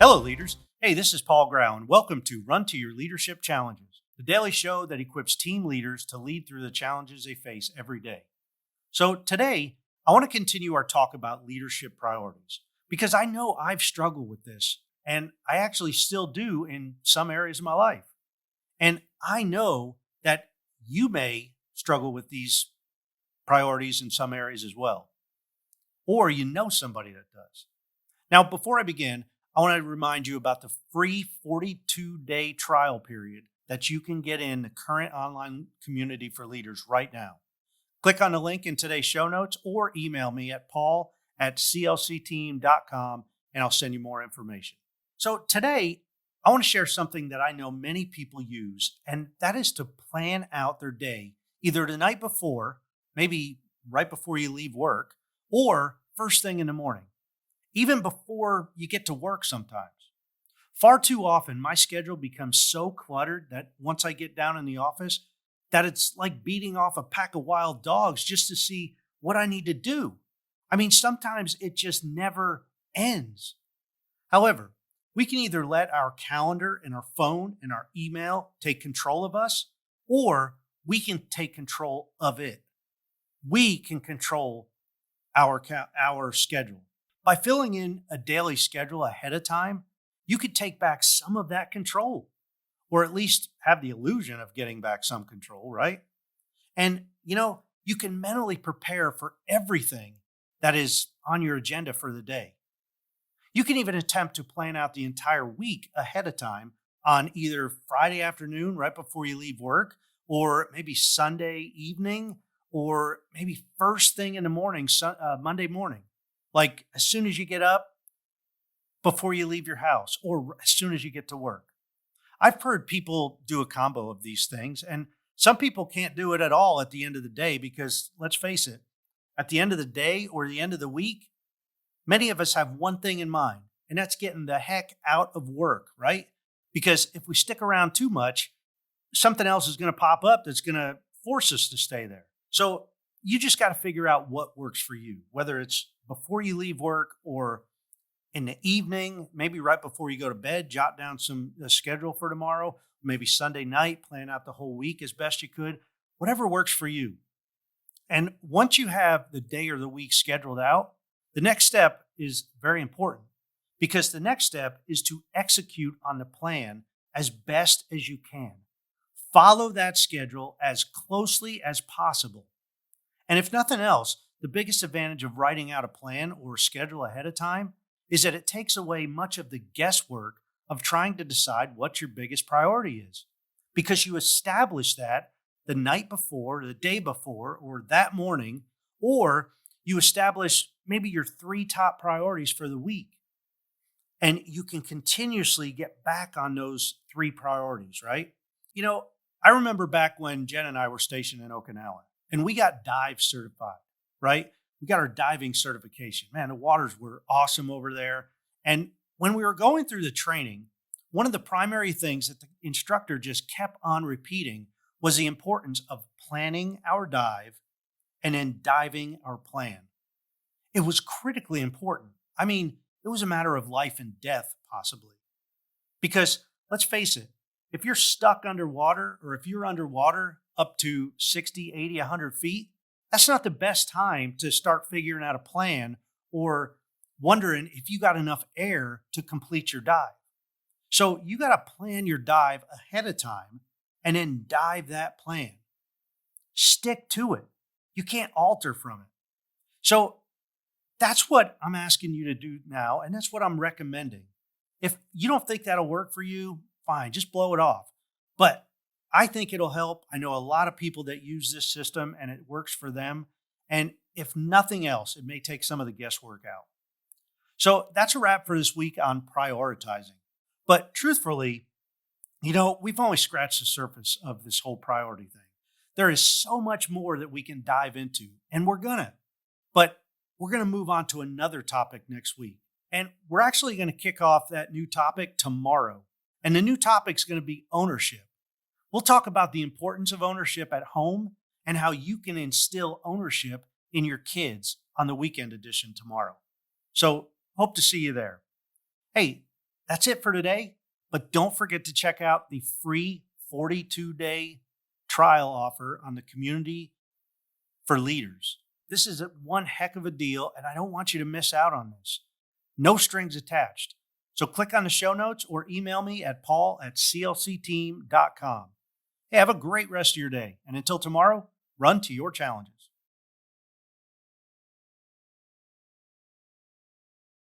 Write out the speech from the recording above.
Hello, leaders. Hey, this is Paul Grau, and welcome to Run to Your Leadership Challenges, the daily show that equips team leaders to lead through the challenges they face every day. So today, I want to continue our talk about leadership priorities because I know I've struggled with this, and I actually still do in some areas of my life. And I know that you may struggle with these priorities in some areas as well, or you know somebody that does. Now, before I begin, I want to remind you about the free 42-day trial period that you can get in the current online community for leaders right now. Click on the link in today's show notes or email me at paul@clcteam.com and I'll send you more information. So today, I want to share something that I know many people use, and that is to plan out their day, either the night before, maybe right before you leave work, or first thing in the morning, even before you get to work sometimes. Far too often, my schedule becomes so cluttered that once I get down in the office, that it's like beating off a pack of wild dogs just to see what I need to do. I mean, sometimes it just never ends. However, we can either let our calendar and our phone and our email take control of us, or we can take control of it. We can control our schedule. By filling in a daily schedule ahead of time, you could take back some of that control, or at least have the illusion of getting back some control, right? And, you can mentally prepare for everything that is on your agenda for the day. You can even attempt to plan out the entire week ahead of time on either Friday afternoon, right before you leave work, or maybe Sunday evening, or maybe first thing in the morning, Monday morning. Like as soon as you get up, before you leave your house, or as soon as you get to work. I've heard people do a combo of these things, and some people can't do it at all at the end of the day because, let's face it, at the end of the day or the end of the week, many of us have one thing in mind, and that's getting the heck out of work, right? Because if we stick around too much, something else is going to pop up that's going to force us to stay there. So you just got to figure out what works for you, whether it's before you leave work or in the evening, maybe right before you go to bed, jot down a schedule for tomorrow, maybe Sunday night, plan out the whole week as best you could, whatever works for you. And once you have the day or the week scheduled out, the next step is very important because the next step is to execute on the plan as best as you can. Follow that schedule as closely as possible. And if nothing else, the biggest advantage of writing out a plan or schedule ahead of time is that it takes away much of the guesswork of trying to decide what your biggest priority is. Because you establish that the night before, the day before, or that morning, or you establish maybe your 3 top priorities for the week. And you can continuously get back on those 3 priorities, right? I remember back when Jen and I were stationed in Okinawa, and we got dive certified, right? We got our diving certification. Man, the waters were awesome over there. And when we were going through the training, one of the primary things that the instructor just kept on repeating was the importance of planning our dive and then diving our plan. It was critically important. I mean, it was a matter of life and death, possibly. Because let's face it, if you're stuck underwater or if you're underwater up to 60, 80, 100 feet, that's not the best time to start figuring out a plan or wondering if you got enough air to complete your dive. So you got to plan your dive ahead of time and then dive that plan. Stick to it. You can't alter from it. So that's what I'm asking you to do now, and that's what I'm recommending. If you don't think that'll work for you, fine, just blow it off. But I think it'll help. I know a lot of people that use this system and it works for them. And if nothing else, it may take some of the guesswork out. So that's a wrap for this week on prioritizing. But truthfully, we've only scratched the surface of this whole priority thing. There is so much more that we can dive into, and we're going to. But we're going to move on to another topic next week. And we're actually going to kick off that new topic tomorrow. And the new topic is going to be ownership. We'll talk about the importance of ownership at home and how you can instill ownership in your kids on the weekend edition tomorrow. So hope to see you there. Hey, That's it for today, but don't forget to check out the free 42-day trial offer on the community for leaders. This is one heck of a deal, and I don't want you to miss out on this. No strings attached. So click on the show notes or email me at paul@clcteam.com. Hey, have a great rest of your day. And until tomorrow, run to your challenges.